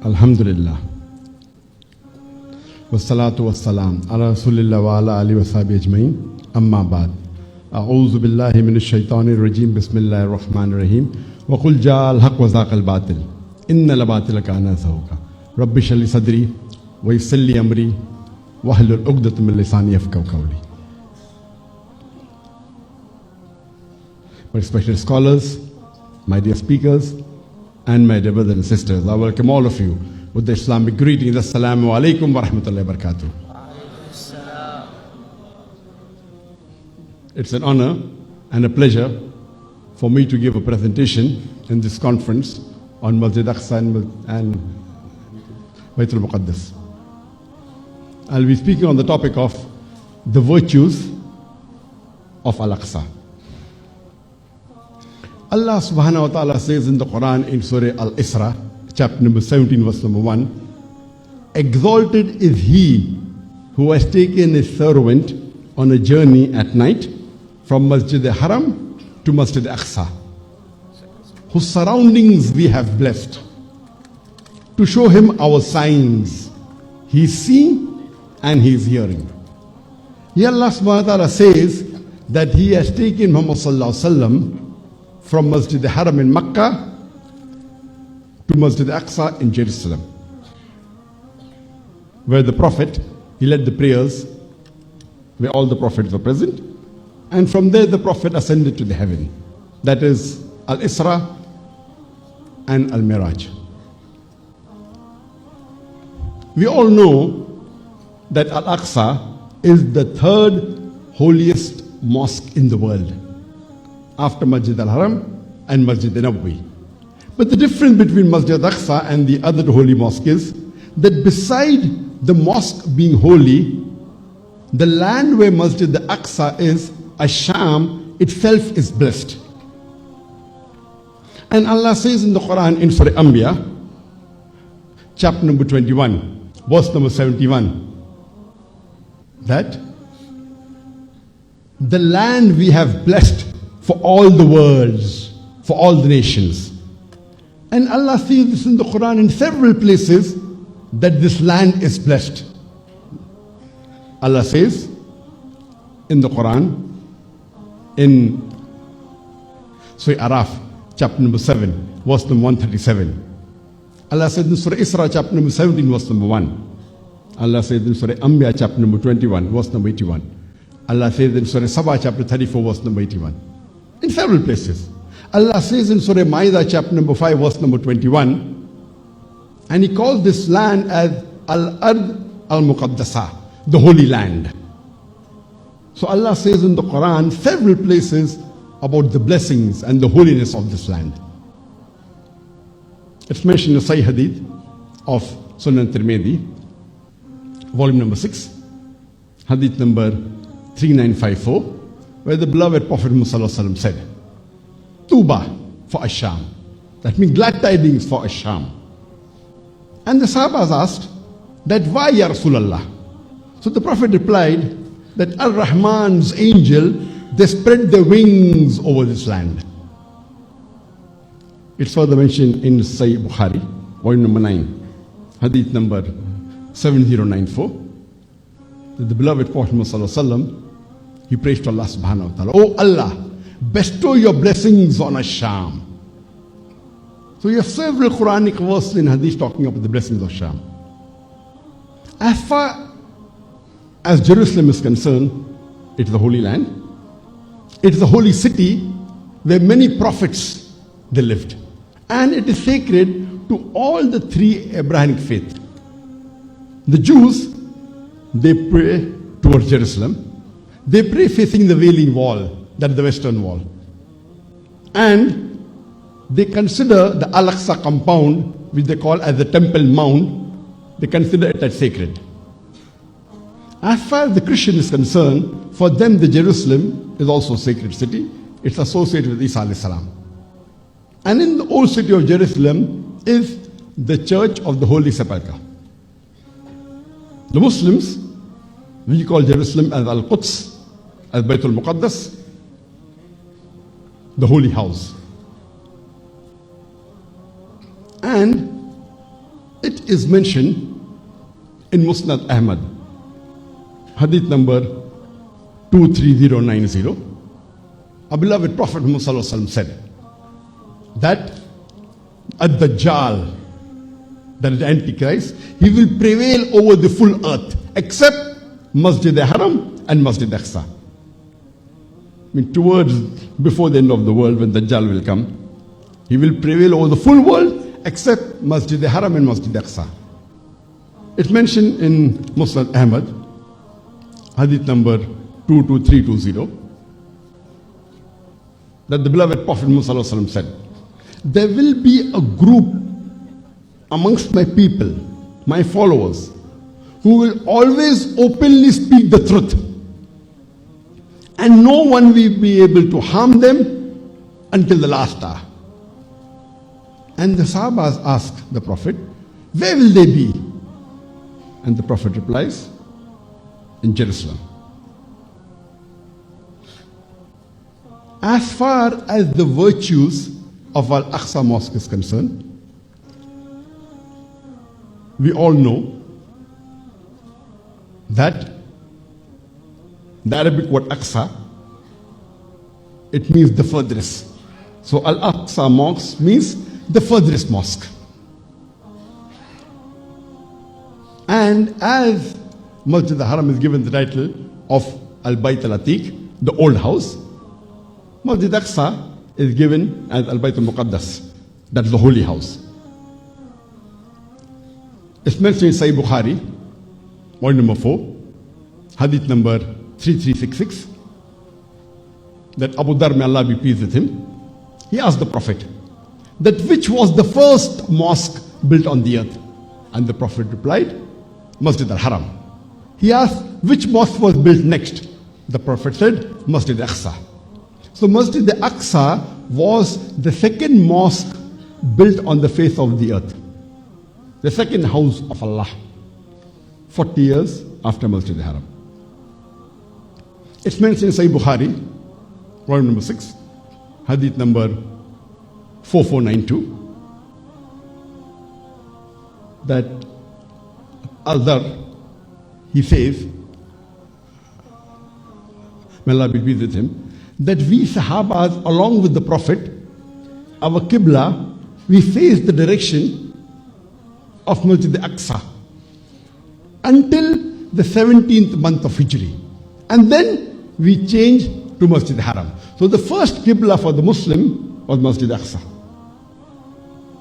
Alhamdulillah. Wassalatu wassalam ala rasulillah wa ala alihi wa sahbihi ajma'in. Amma ba'd. A'udhu billahi minash shaitanir rajim. Bismillahir rahmanir rahim. Wa qul ja'al haqq wa zaqal batil. Innal batila kana zahuqa. Rabbi shrah li sadri wa yassir li amri wahlul 'uqdatam min lisani yafqahu qawli. My respected scholars, my dear speakers, and my dear brothers and sisters, I welcome all of you with the Islamic greetings. Assalamu alaikum wa rahmatullahi wa barakatuh. It's an honor and a pleasure for me to give a presentation in this conference on Masjid Aqsa and Baitul Muqaddas. I'll be speaking on the topic of the virtues of Al-Aqsa. Allah subhanahu wa ta'ala says in the Quran in Surah Al-Isra, chapter number 17, verse number 1, exalted is he who has taken his servant on a journey at night from Masjid Haram to Masjid Aqsa, whose surroundings we have blessed, to show him our signs. He is seeing and he is hearing. Here Allah subhanahu wa ta'ala says that he has taken Muhammad sallallahu alaihi wasallam from Masjid Haram in Makkah to Masjid Aqsa in Jerusalem, where the Prophet, he led the prayers, where all the prophets were present, and from there the Prophet ascended to the heaven. That is Al-Isra and Al-Miraj. We all know that Al-Aqsa is the third holiest mosque in the world, after Masjid Al-Haram and Masjid Nabawi. But the difference between Masjid Aqsa and the other holy mosque is that beside the mosque being holy, the land where Masjid Aqsa is, Ash-Sham, itself is blessed. And Allah says in the Quran in Surah Anbiya, chapter number 21, verse number 71, that the land we have blessed for all the worlds, for all the nations. And Allah says this in the Quran in several places, that this land is blessed. Allah says in the Quran, in Surah Araf, chapter number 7, verse number 137. Allah says in Surah Isra, chapter number 17, verse number 1. Allah says in Surah Anbiya, chapter number 21, verse number 81. Allah says in Surah Sabah, chapter 34, verse number 81. In several places. Allah says in Surah Ma'idah, chapter number 5, verse number 21, and He calls this land as Al-Ard Al-Muqaddasa, the Holy Land. So Allah says in the Quran, several places about the blessings and the holiness of this land. It's mentioned in the Sahih Hadith of Sunan Tirmidhi, volume number 6, Hadith number 3954, where the beloved Prophet Muhammad said, Tuba for Ash-Sham. That means glad tidings for Ash-Sham. And the Sahabas asked that why Ya Rasulallah? So the Prophet replied that Ar-Rahman's angel, they spread their wings over this land. It's further mentioned in Sahih Bukhari, volume number 9, Hadith number 7094, that the beloved Prophet Muhammad, he prays to Allah subhanahu wa ta'ala, Oh Allah, bestow your blessings on Ash-Sham. So you have several Quranic verses in Hadith talking about the blessings of Sham. As far as Jerusalem is concerned, it is a holy land. It is a holy city where many prophets they lived. And it is sacred to all the three Abrahamic faiths. The Jews, they pray towards Jerusalem. They pray facing the Wailing Wall, that is the western wall. And they consider the Al-Aqsa compound, which they call as the Temple Mount, they consider it as sacred. As far as the Christian is concerned, for them the Jerusalem is also a sacred city. It's associated with Isa alayhi salam. And in the old city of Jerusalem is the Church of the Holy Sepulchre. The Muslims, we call Jerusalem as Al-Quds, as Baitul Muqaddas, the holy house. And It is mentioned in Musnad Ahmad, hadith number 23090. Our beloved Prophet Muhammad said that Ad-Dajjal, that is the Antichrist, he will prevail over the full earth except Masjid Haram and Masjid Aqsa. I mean, towards before the end of the world, when Dajjal will come, he will prevail over the full world except Masjid Haram and Masjid Aqsa. It's mentioned in Musnad Ahmad, hadith number 22320, that the beloved Prophet Muhammad said, there will be a group amongst my people, my followers, who will always openly speak the truth, and no one will be able to harm them until the last hour. And the Sahabas ask the Prophet, where will they be? And the Prophet replies, in Jerusalem. As far as the virtues of Al-Aqsa Mosque is concerned, we all know that the Arabic word Aqsa, it means the furthest. So Al-Aqsa Mosque means the furthest mosque. And as Masjid al-Haram is given the title of Al-Bayt al-Atiq, the old house, Masjid Aqsa is given as Al-Bayt al-Muqaddas, that's the holy house. It's mentioned in Sahih Bukhari, volume number 4, hadith number 3366, that Abu Dhar, may Allah be pleased with him, he asked the Prophet that which was the first mosque built on the earth? And the Prophet replied, Masjid al-Haram. He asked which mosque was built next? The Prophet said, Masjid Aqsa. So Masjid Aqsa was the second mosque built on the face of the earth, the second house of Allah, 40 years after Masjid al-Haram. It's mentioned in Sahih Bukhari, volume number 6, hadith number 4492, that Al-Dhar, he says, may Allah be pleased with him, that we Sahabas, along with the Prophet, our Qibla, we face the direction of Masjid Aqsa until the 17th month of Hijri. And then we change to Masjid Haram. So the first Qibla for the Muslim was Masjid Aqsa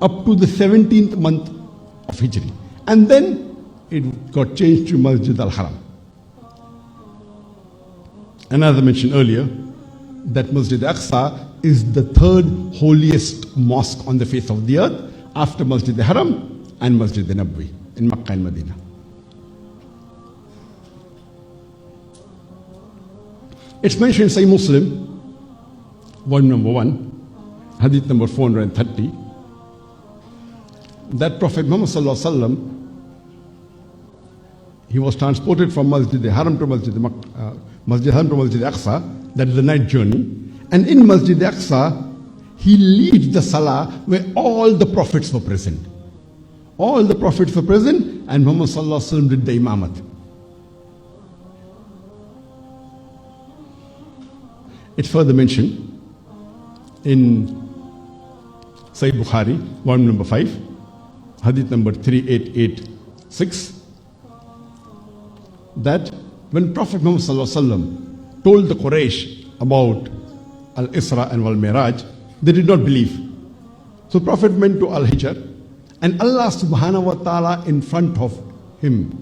up to the 17th month of Hijri. And then it got changed to Masjid al-Haram. And as I mentioned earlier, that Masjid Aqsa is the third holiest mosque on the face of the earth after Masjid al-Haram and Masjid al-Nabwi in Makkah and Medina. It's mentioned in Sahih Muslim, volume number 1, hadith number 430, that Prophet Muhammad sallallahu alaihi wasallam, he was transported from Masjid al-Haram to Masjid Haram to Masjid Aqsa, that is the night journey. And in Masjid Aqsa, he leads the Salah where all the prophets were present. All the prophets were present, and Muhammad sallallahu alaihi wasallam did the imamat. It's further mentioned in Sahih Bukhari, volume number 5, hadith number 3886, that when Prophet Muhammad sallallahu alaihi wasallam told the Quraysh about Al-Isra and Wal-Miraj, they did not believe. So Prophet went to Al-Hijr, and Allah subhanahu wa ta'ala in front of him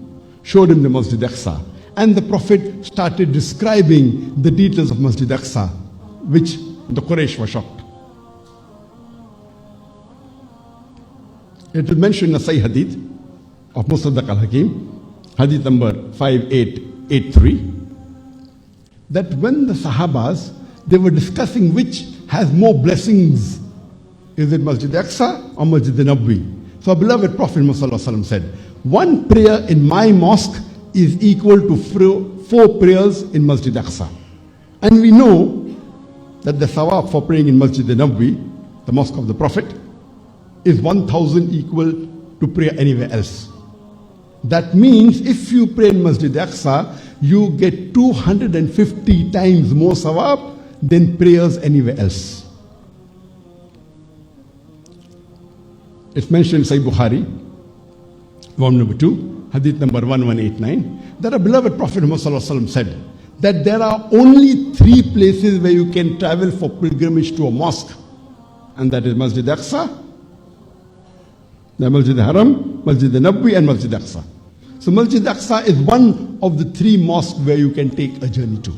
showed him the Masjid Aqsa. And the Prophet started describing the details of Masjid Aqsa, which the Quraysh were shocked. It is mentioned in the Sahih Hadith of Musaddaq al-Hakim, Hadith number 5883, that when the Sahabas, they were discussing which has more blessings, is it Masjid Aqsa or Masjid Nabwi? So our beloved Prophet Muhammad said, one prayer in my mosque is equal to 4 prayers in Masjid Aqsa. And we know that the thawab for praying in Masjid Nabwi, the mosque of the Prophet, is 1,000 equal to pray anywhere else. That means if you pray in Masjid Aqsa, you get 250 times more sawab than prayers anywhere else. It's mentioned in Sahih Bukhari, volume number 2, hadith number 1189, that a beloved Prophet Muhammad said that there are only 3 places where you can travel for pilgrimage to a mosque, and that is Masjid Aqsa, the Masjid Haram, Masjid Nabawi, and Masjid Aqsa. So Masjid Aqsa is one of the 3 mosques where you can take a journey to.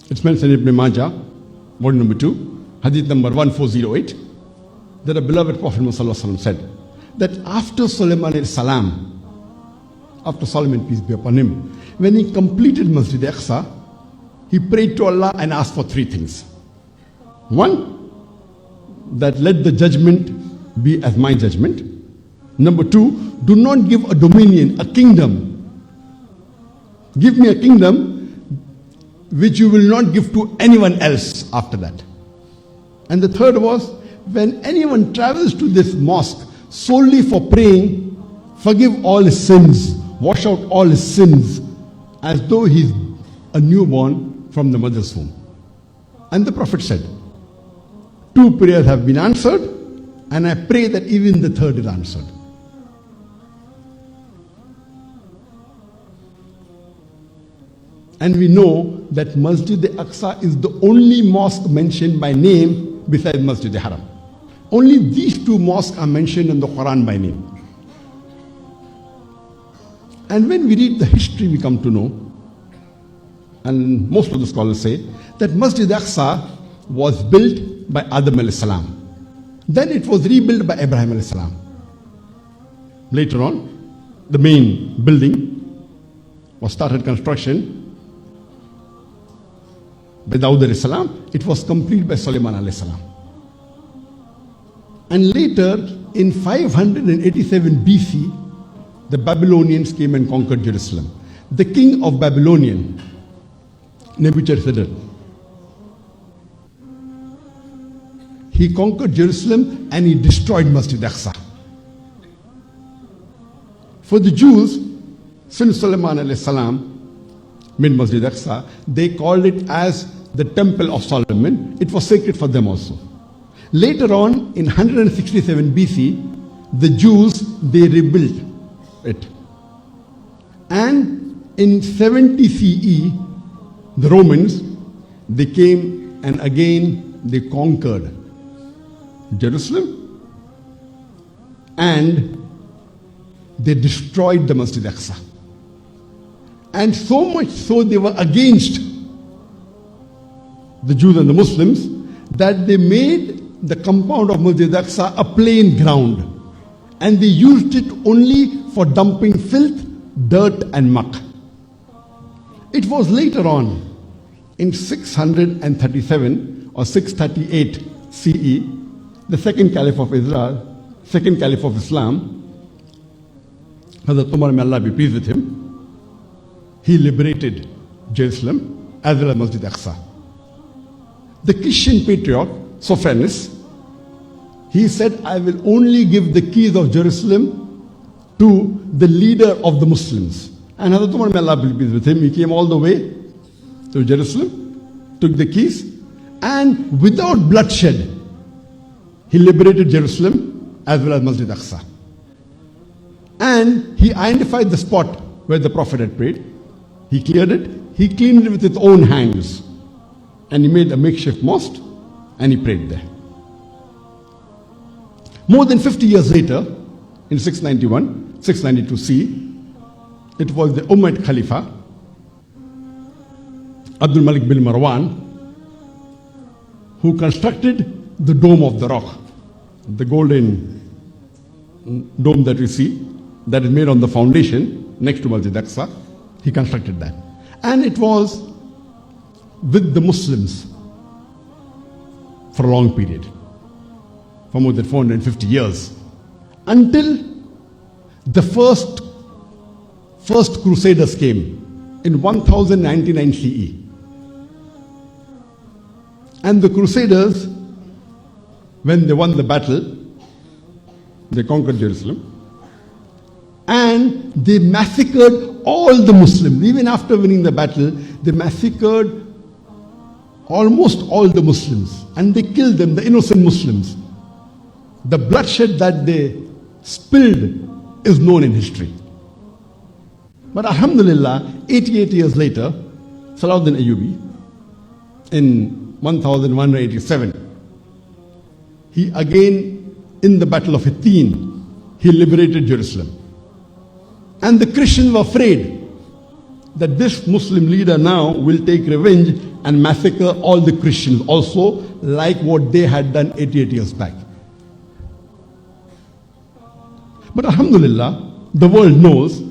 It's mentioned in Ibn Majah, volume number 2, hadith number 1408, that a beloved Prophet Muhammad said that after Sulaiman salam, after Solomon, peace be upon him, when he completed Masjid Aqsa, he prayed to Allah and asked for 3 things. 1, that let the judgment be as my judgment. Number 2, do not give a dominion, a kingdom. Give me a kingdom which you will not give to anyone else after that. And the third was, when anyone travels to this mosque solely for praying, forgive all his sins, wash out all his sins, as though he's a newborn from the mother's womb. And the Prophet said, 2 prayers have been answered, and I pray that even the third is answered. And we know that Masjid Aqsa is the only mosque mentioned by name besides Masjid Haram. Only these 2 mosques are mentioned in the Quran by name. And when we read the history, we come to know, and most of the scholars say, that Masjid Aqsa was built by Adam alayhi salam. Then it was rebuilt by Abraham alayhi salam. Later on, the main building was started construction by Dawud alayhi salam. It was completed by Sulaiman alayhi salam. And later, in 587 BC, the Babylonians came and conquered Jerusalem. The king of Babylonian, Nebuchadnezzar, he conquered Jerusalem and he destroyed Masjid Aqsa. For the Jews, since Sulaiman alayhi salam made Masjid Aqsa, they called it as the Temple of Solomon. It was sacred for them also. Later on, in 167 BC, the Jews, they rebuilt it. And in 70 CE, the Romans, they came and again they conquered Jerusalem and they destroyed the Masjid Aqsa. And so much so they were against the Jews and the Muslims that they made the compound of Masjid Aqsa a plain ground, and they used it only for dumping filth, dirt and muck. It was later on, in 637 or 638 CE, the second Caliph of Israel, second Caliph of Islam, Hazrat Umar, may Allah be pleased with him, he liberated Jerusalem as well as Masjid Aqsa. The Christian patriarch, Sophronus, he said, I will only give the keys of Jerusalem to the leader of the Muslims. And Hazrat Umar, may Allah be pleased with him, he came all the way to Jerusalem, took the keys, and without bloodshed, he liberated Jerusalem as well as Masjid Aqsa. And he identified the spot where the Prophet had prayed. He cleared it. He cleaned it with his own hands. And he made a makeshift mosque and he prayed there. More than 50 years later, in 692 CE, it was the Umayyad Khalifa, Abdul Malik bin Marwan, who constructed the Dome of the Rock, the golden dome that we see, that is made on the foundation next to Masjid Aqsa. He constructed that. And it was with the Muslims for a long period, for more than 450 years, until the first Crusaders came in 1099 CE. And the Crusaders, when they won the battle, they conquered Jerusalem, and they massacred all the Muslims. Even after winning the battle, they massacred almost all the Muslims, and they killed them, the innocent Muslims. The bloodshed that they spilled is known in history. But Alhamdulillah, 88 years later, Salahuddin Ayyubi, in 1187, he again, in the Battle of Hittin, he liberated Jerusalem. And the Christians were afraid that this Muslim leader now will take revenge and massacre all the Christians also, like what they had done 88 years back. But Alhamdulillah, the world knows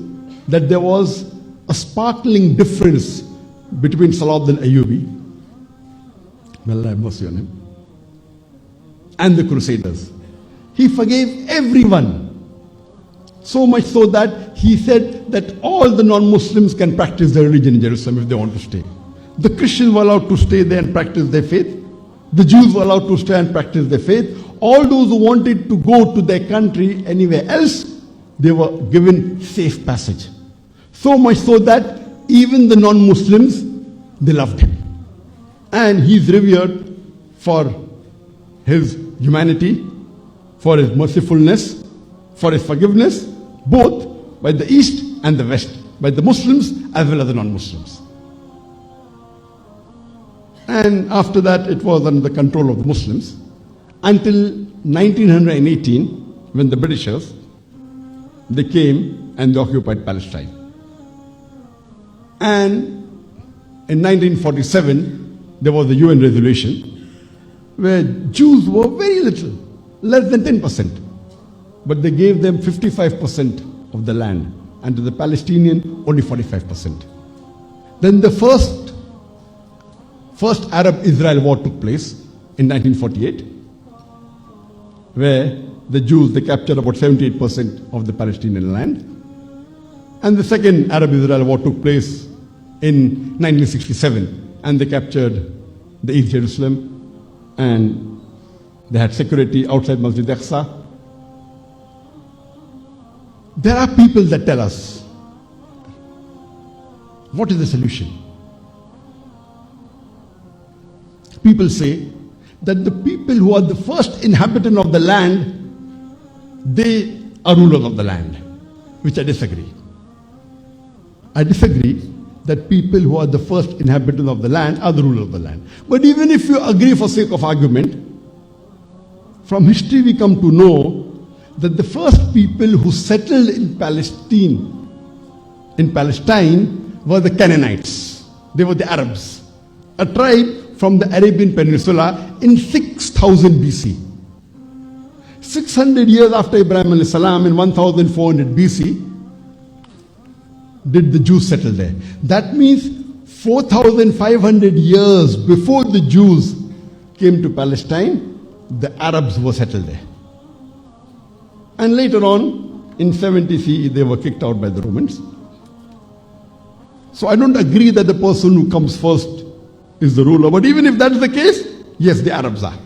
that there was a sparkling difference between Salahuddin Ayyubi, may Allah have mercy on him, and the Crusaders. He forgave everyone. So much so that he said that all the non-Muslims can practice their religion in Jerusalem if they want to stay. The Christians were allowed to stay there and practice their faith. The Jews were allowed to stay and practice their faith. All those who wanted to go to their country anywhere else, they were given safe passage. So much so that even the non-Muslims, they loved him. And he's revered for his humanity, for his mercifulness, for his forgiveness, both by the East and the West, by the Muslims as well as the non-Muslims. And after that, it was under the control of the Muslims until 1918, when the Britishers, they came and they occupied Palestine. And in 1947, there was a UN resolution where Jews were very little, less than 10%. But they gave them 55% of the land, and to the Palestinian, only 45%. Then the first Arab-Israel war took place in 1948, where the Jews, they captured about 78% of the Palestinian land. And the second Arab-Israel war took place in 1967, and they captured the East Jerusalem, and they had security outside Masjid Aqsa. There are people that tell us, what is the solution? People say that the people who are the first inhabitant of the land, they are rulers of the land, which I disagree. I disagree that people who are the first inhabitants of the land are the rulers of the land. But even if you agree for sake of argument, from history we come to know that the first people who settled in Palestine were the Canaanites. They were the Arabs, a tribe from the Arabian Peninsula in 6000 BC. 600 years after Ibrahim alayhi salam, in 1400 BC, did the Jews settle there. That means 4,500 years before the Jews came to Palestine, the Arabs were settled there. And later on, in 70 CE, they were kicked out by the Romans. So I don't agree that the person who comes first is the ruler. But even if that's the case, yes, the Arabs are.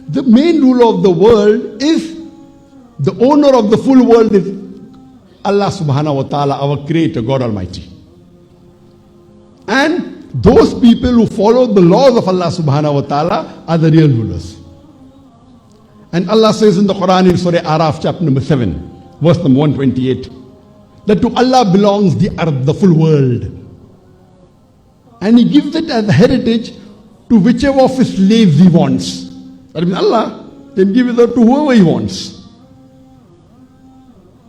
The main ruler of the world is, the owner of the full world is Allah subhanahu wa ta'ala, our creator, God Almighty. And those people who follow the laws of Allah subhanahu wa ta'ala are the real rulers. And Allah says in the Quran in Surah Araf, chapter number 7, verse number 128, that to Allah belongs the earth, the full world. And He gives it as a heritage to whichever of His slaves He wants. That means Allah can give it to whoever He wants.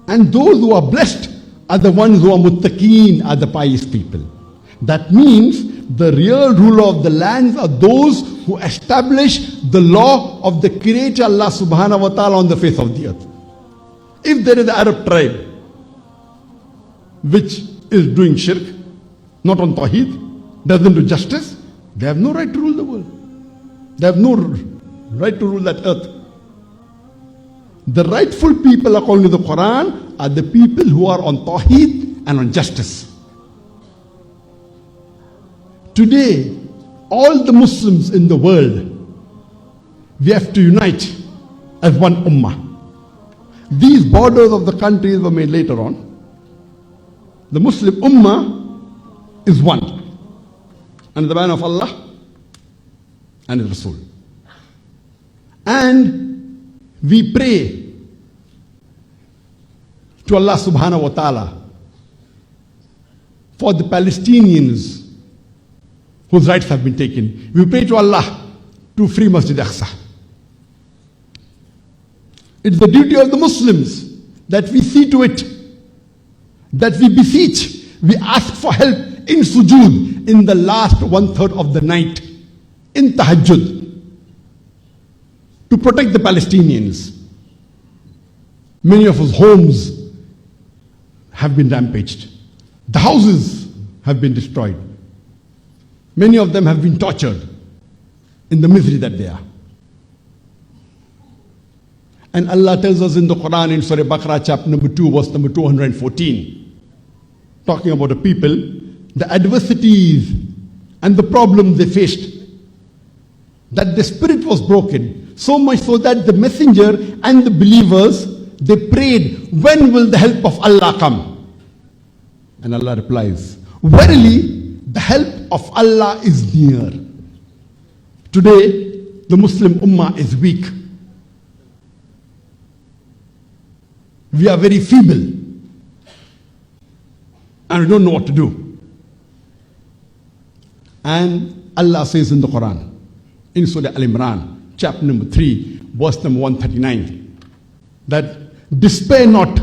And those who are blessed are the ones who are muttaqeen, are the pious people. That means the real ruler of the lands are those who establish the law of the Creator Allah subhanahu wa ta'ala on the face of the earth. If there is an Arab tribe which is doing shirk, not on Tawheed, doesn't do justice, they have no right to rule the world. They have no right to rule that earth. The rightful people according to the Quran are the people who are on Tawheed and on justice. Today, all the Muslims in the world, We have to unite as one ummah. These borders of the countries were made later on. The Muslim ummah is one, under the banner of Allah and His Rasul. And we pray to Allah subhanahu wa ta'ala for the Palestinians whose rights have been taken. We pray to Allah to free Masjid Aqsa. It's the duty of the Muslims that we see to it, that we beseech, we ask for help in sujood in the last 1/3 of the night, in tahajjud, to protect the Palestinians. Many of us homes have been rampaged. The houses have been destroyed. Many of them have been tortured in the misery that they are. And Allah tells us in the Quran in Surah Baqarah chapter number 2 verse number 214, talking about the people, the adversities and the problems they faced, that the spirit was broken, so much so that the messenger and the believers, they prayed, when will the help of Allah come? And Allah replies, verily the help of Allah is near. Today the Muslim ummah is weak. We are very feeble and we don't know what to do. And Allah says in the Quran, in Surah Al-Imran, chapter number 3, verse number 139, that despair not,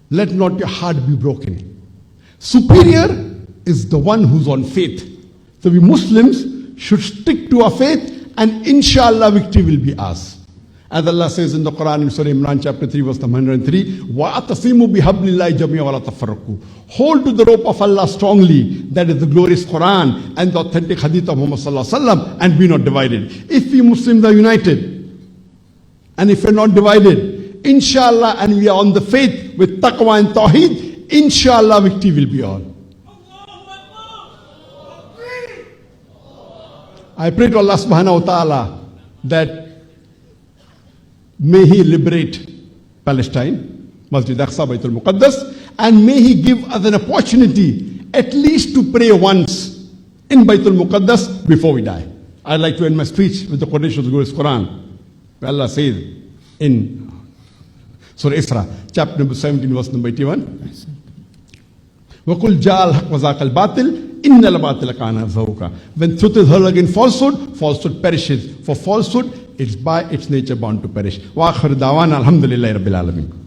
let not your heart be broken. Superior is the one who's on faith. So we Muslims should stick to our faith, and inshallah victory will be ours. As Allah says in the Quran in Surah Imran chapter 3 verse 103, وَأَتَصِمُوا بِحَبْلِ اللَّهِ جَمِيعًا وَلَا تَفَرَّقُوا. Hold to the rope of Allah strongly, that is the glorious Quran and the authentic hadith of Muhammad sallallahu alaihi wasallam, and be not divided. If we Muslims are united, and if we're not divided, inshallah, and we are on the faith with taqwa and tawheed, inshallah victory will be all. I pray to Allah subhanahu wa ta'ala that may He liberate Palestine, Masjid Aqsa, Baitul Muqaddas, and may He give us an opportunity at least to pray once in Baitul Muqaddas before we die. I'd like to end my speech with the quotation of the glorious Quran, where Allah says in Surah Isra, chapter number 17, verse number 81, وَقُلْ جَاءَ الْحَقُّ وَزَاقَ الْبَاطِلِ إِنَّ الْبَاطِلَ كَانَ زَهُوقًا. When truth is hurled against falsehood, falsehood perishes. For falsehood, it's by its nature bound to perish. Wa akhir dawana alhamdulillahi rabbil alamin.